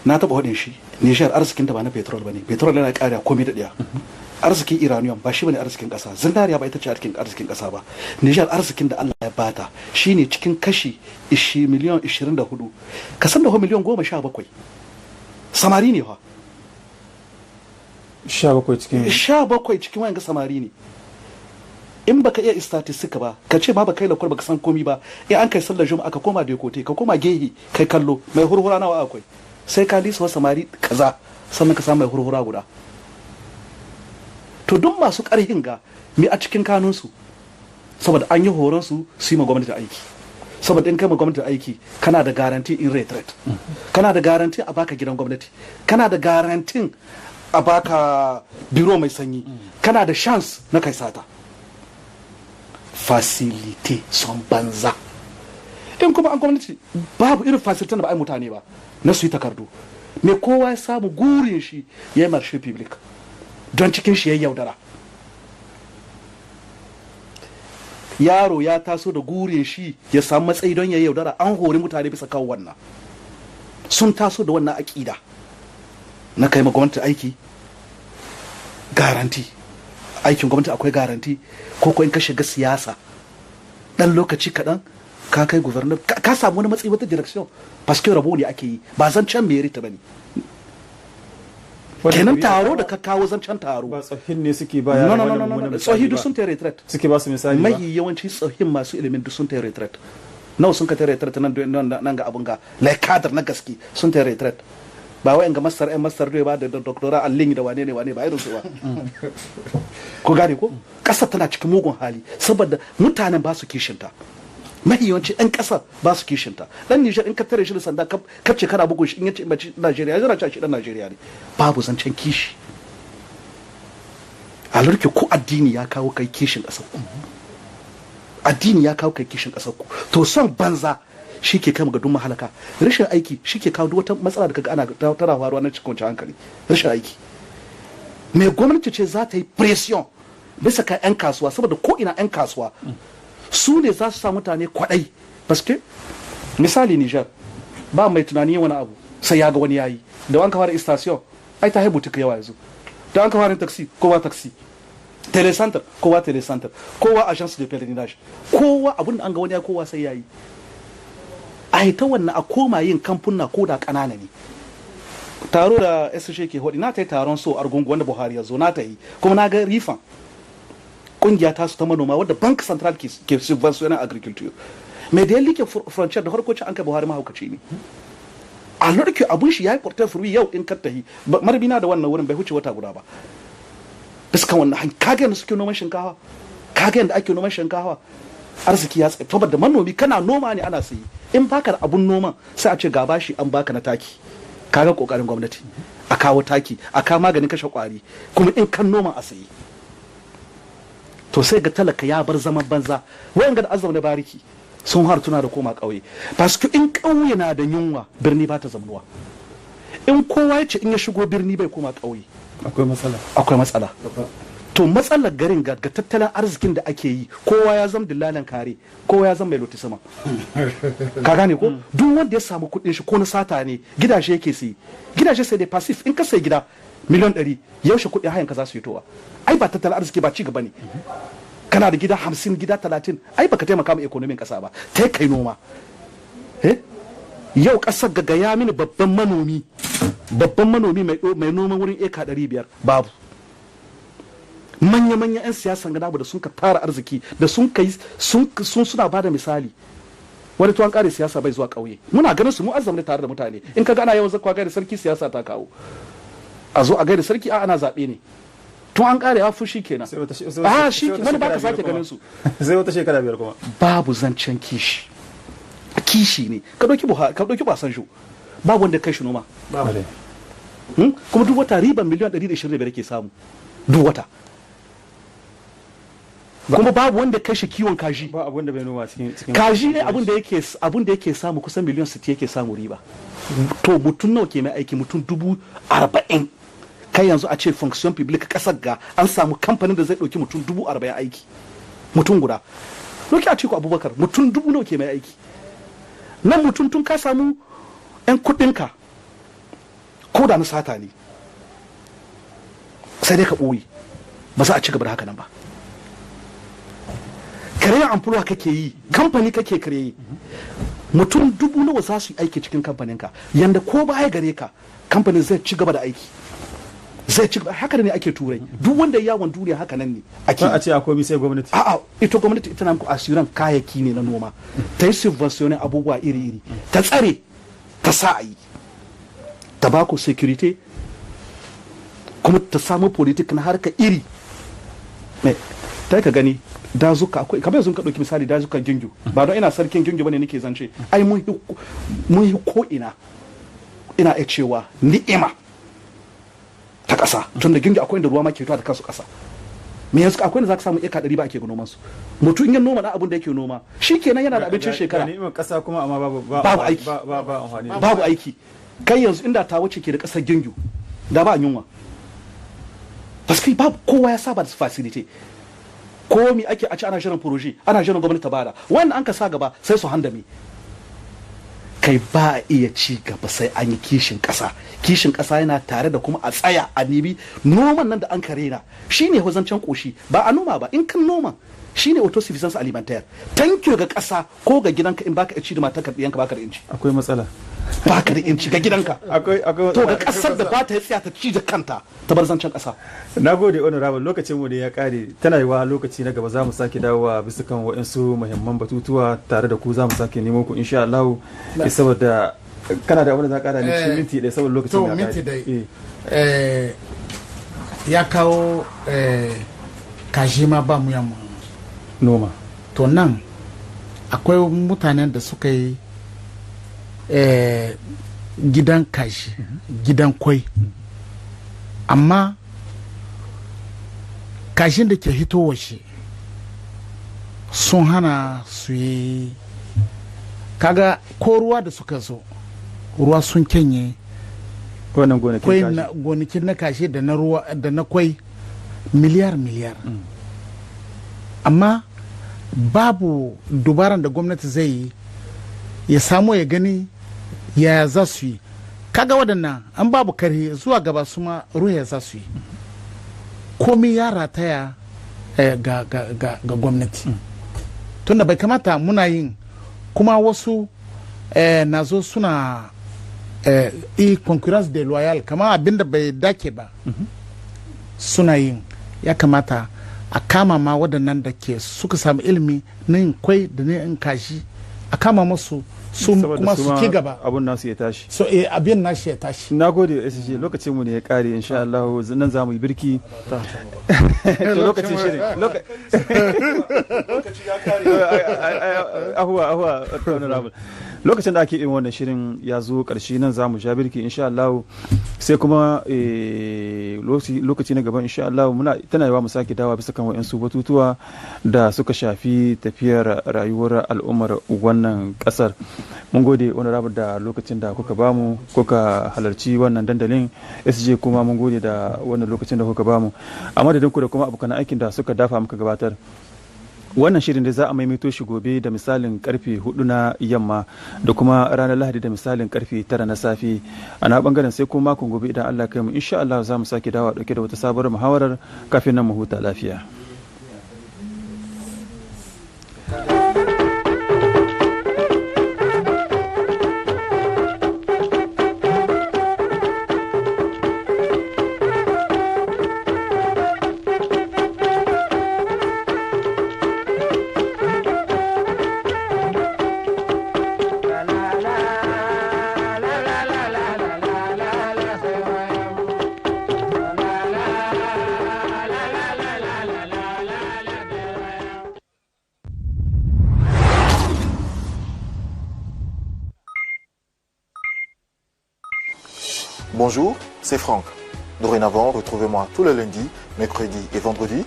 na taɓa haɗin shi Niger arzikin ta ba na petrol bane, petrol yana ƙara komai da ɗaya. Arzikin uranium ba shi bane arzikin ƙasa, zinariya ba ita ce arzikin ƙasa ba. Niger arzikin da Allah ya bata shine cikin kashi miliyan 24, ka san da miliyan 17 samari ne fa. 17 cikin wayan ga samari ne. In baka iya statistika ba ka ce ma baka yi lakwar baka san komi ba, in an kai sallar juma'a ka koma dekote ka koma gehi kai kallo mai hurhura nawa akwai, sai ka lisa samari kaza sannan ka samu mai hurhura guda. To duk masu ƙarhin ga me a cikin kanunsu, saboda an yi horon su yi ma gwamnati aiki, saboda in kai ma gwamnati aiki kana da garanti in retret, kana da garanti a baka gidan gwamnati, kana da garantin a baka biro mai sanyi, kana da chance na kai sata. Facility son banza. In kuma an gwamnati babu irin facility da ba a yi mutane ba na su yi takardu, me kowa ya samu gurin shi ya yi marshe public don cikin shi ya yaudara. Yaro ya taso da gurin shi ya samu matsayi don ya yaudara, an hori mutane bisa kawo wannan, sun taso da wannan aƙida na kai ma gwamnati aiki garanti, aikin gwamnati akwai garanti, ko in ka shiga siyasa dan lokaci kaɗan ka kai gubernar ka samu wani matsayi wata direction, paske rabo ne ake yi ba zancen merit ba ne. Kenan taro da ka kawo zancen taro ba tsohin ne suke ba yara no tsohi duk sun tare retret suke ba su misali ba. Mai yawanci tsohin masu ilimin duk sun tare retret. Nawa sun ka tare retret nan ga abun ga laikadar na gaske sun tare retret. Ba wa'yan ga masar ɗan masar ba da doktora allin da wane ne ba irin su ba. Ko gane ko ƙasar tana cikin mugun hali saboda mutanen ba su kishinta. Mahiyawanci ɗan ƙasar ba su kishinta. Ɗan Nijar in ka tare shi da sanda kafce kana bugun shi in yace mace Najeriya ya zara shi ɗan Najeriya ne. Babu zancen kishi. A lurke ko addini ya kawo kai kishin ƙasar ku. Addini ya kawo kai kishin ƙasar ku. To son banza shi ke kai ga duk mahalaka, rashin aiki shi ke kawo wata matsala da kaga ana tana faruwa na cikin hankali. Rashin aiki mai gwamnati ce za ta yi pression bisa ka 'yan kasuwa, saboda ko ina 'yan kasuwa su ne za su sa mutane kwaɗai. Paske misali Niger ba mai tunani wani abu sai ya ga wani yayi, da an kawar station ai ta haibu tuka yawa yanzu, da an kawar taxi kowa taxi, telecenter kowa telecenter, kowa agence de pèlerinage, kowa abin da an ga wani ya kowa sai yayi. A ta wannan a koma yin kamfuna ko da ƙanana ne. Taro da SSH ke hodi na ta yi taron so Argungu wanda Buhari ya zo na ta yi, kuma na ga rifan kungiya ta su ta manoma wadda Bank Central ke subvention agriculture. Mai da ya like frontier da harkocin an kai Buhari mahaukaci ne. A lurki abun shi ya yi portar furwi yau in kattahi marbina da wannan wurin bai huce wata guda ba. Biskan wannan kaga yadda suke noman shinkawa, kaga yadda ake noman shinkawa, arziki ya tsaye saboda manomi kana noma ne ana sayi, in baka da abun noman sai a ce ga bashi an baka na taki. Kaga kokarin gwamnati a kawo taki, a kawo maganin kashe kwari, kuma in kan noma a sayi. To sai ga talaka ya bar zaman banza. Wayan ga da azam da bariki sun hartuna da koma ƙauye, paske in ƙauye na da yunwa birni ba ta zamuwa. In kowa ya ce in ya shigo birni bai koma ƙauye akwai matsala. To matsalar garin ga tattalin arzikin da ake yi, kowa ya zama dillalan kare, kowa ya zama mai loti sama. Ka gane ko duk wanda ya samu kuɗin shi ko na sata ne gidaje yake sayi, gidaje sai dai pasif, in ka sai gida miliyan 100 yaushe kuɗin hayan ka za su yi towa. Ai ba tattalin arziki ba ci gaba ne. Kana da gida 50 gida 30 ai baka taimaka ma ekonomin ƙasa ba, ta kai noma. Yau ƙasar ga ya mini babban manomi mai noman wurin eka 500 babu. Manya-manya 'yan siyasan gana da sun ka tara arziki da sun suna ba da misali. Wani tuwon kare siyasa bai zuwa ƙauye, muna ganin su mu azzamne tare da mutane, in ka gana yawan zakwa gaida sarki siyasa ta kawo a zo a gaida sarki a ana zaɓe ne, tun an kare ya fushi kenan shi wani baka sake ganin su sai wata shekara 5 kuma babu zancen kishi ne. Ka ɗauki Basanjo babu wanda kai shi noma, kuma duk wata riban miliyan 125 ke samu duk wata, kuma babu wanda kai shi kiwon kaji, ba abun da bai noma cikin kaji ne abun da yake samu kusan miliyan 60 yake samu riba. To mutum nawa ke mai aiki? Mutum 40,000. Kai yanzu a ce fonction publique kasar ga an samu kamfanin da zai dauki mutum 40,000 aiki, mutum guda. Doki a Atiku Abubakar mutum 1000 nawa ke mai aiki? Nan mutum tun ka samu 'yan kuɗinka ko da na sata ne sai dai ka ɓoye, ba za a ci gaba da haka nan ba. Karyar amfulwa kake yi, kamfani kake kare, mutum 1000 nawa za su yi aiki cikin kamfaninka, yanda ko baya gare ka kamfanin zai ci gaba da aiki, zai ci gaba. Haka ne ake turai, duk wanda ya yawon duniya haka nan ne ake. Ba a ce akwai sai gwamnati. A'a, ita gwamnati ita na muku asiran kayayyaki ne na noma, ta yi subventionin abubuwa iri-iri, ta tsare, ta sa a yi, ta ba ku security, kuma ta samu politik na harka iri. Ta ka gani dazuka akwai, kamar yanzu ka ɗauki misali dazukan gingu, ba don ina sarkin gingu bane nake zance, ai mun yi ko ina iya cewa ni'ima ta ƙasa, tun da gingu akwai inda ruwa ma ke fitowa da kansu ƙasa. Me yanzu akwai inda za ka samu eka 100 ba ake noman su, mutum in ya noma na abin da yake noma shi kenan yana da abincin shekara. Ni'imar ƙasa kuma amma babu aiki, babu aiki. Kai yanzu inda ta wuce ke da ƙasar gingu da ba yunwa, paske babu, kowa ya saba da facility. Ko mi ake a ci ana shirin furoji, ana shirin gwamnati ta bada, wannan an ka sa gaba sai su handame. Kai ba a iya ci gaba sai an yi kishin ƙasa. Kishin ƙasa yana tare da kuma a tsaya a nemi noman nan da an ka rena shine zancen koshi, ba a noma ba. In kan noma shine autosuffisance alimentaire. Thank you ga ƙasa ko ga gidanka, in baka ci da matarka ɗiyanka baka da inci. Akwai matsala. Baka da inci ga gidanka. Akwai to ga ƙasar da ba ta tsaya ta ci da kanta ta bar zancen ƙasa. Na gode honorable, lokacin mu da ya kare, tana yiwa lokaci na gaba za mu sake dawowa bisa kan waɗansu muhimman batutuwa tare da ku, za mu sake nemo ku insha Allah, saboda kana da abin da za ka kara ne cikin minti ɗaya saboda lokacin ya kare. To minti ɗaya ya kawo kashi ma ba mu yamma noma. To nan akwai mutanen da suka yi gidan kashi, gidan kwai, amma kashin da ke hitowa shi sun hana su yi, kaga ko ruwa da suka zo ruwa sun kenye wannan gonakin na kashi da na ruwa da na kwai miliyar amma babu dubaran da gwamnati zai yi ya samu ya gani ya za su yi. Kaga waɗannan an babu kare zuwa gaba su ma ruwa za su yi, komi ya rataya ga gwamnati, tunda bai kamata muna yin kuma wasu na zo suna concurrence de loyal kama abinda bai dake ba suna yin. Ya kamata a kama ma waɗannan da ke suka samu ilimi na yin kwai da na yin kashi, a kama masu su kuma su ci gaba, abun nasu ya tashi, so abin nashi ya tashi. Na gode SG, lokacin mu ne ya kare, insha Allah nan za mu yi birki. Lokacin shirin lokaci ya kare. Ahuwa honorable, lokacin da ake yin wannan shirin ya zo karshe, nan za mu sha birki insha Allah, sai kuma lokaci na gaban insha Allah tana yawa mu sake dawa bisa kan wa'ansu batutuwa da suka shafi tafiyar rayuwar al'ummar wannan kasar. Mun gode honorable da lokacin da kuka bamu, kuka halarci wannan dandalin. SJ kuma mun gode da wannan lokacin da kuka bamu, a madadin ku da kuma abokan aikin da suka dafa muka gabatar. Wannan shirin da za a maimaito shi gobe da misalin karfe 4 na yamma da kuma ranar Lahadi da misalin karfe 9 na safe. A na bangaren sai kuma makon gobe idan Allah kai mu insha Allah za mu sake dawa dauke da wata sabuwar muhawarar. Kafin nan mu huta lafiya. Bonjour, c'est Franck. Dorénavant, retrouvez-moi tous les lundis, mercredis et vendredis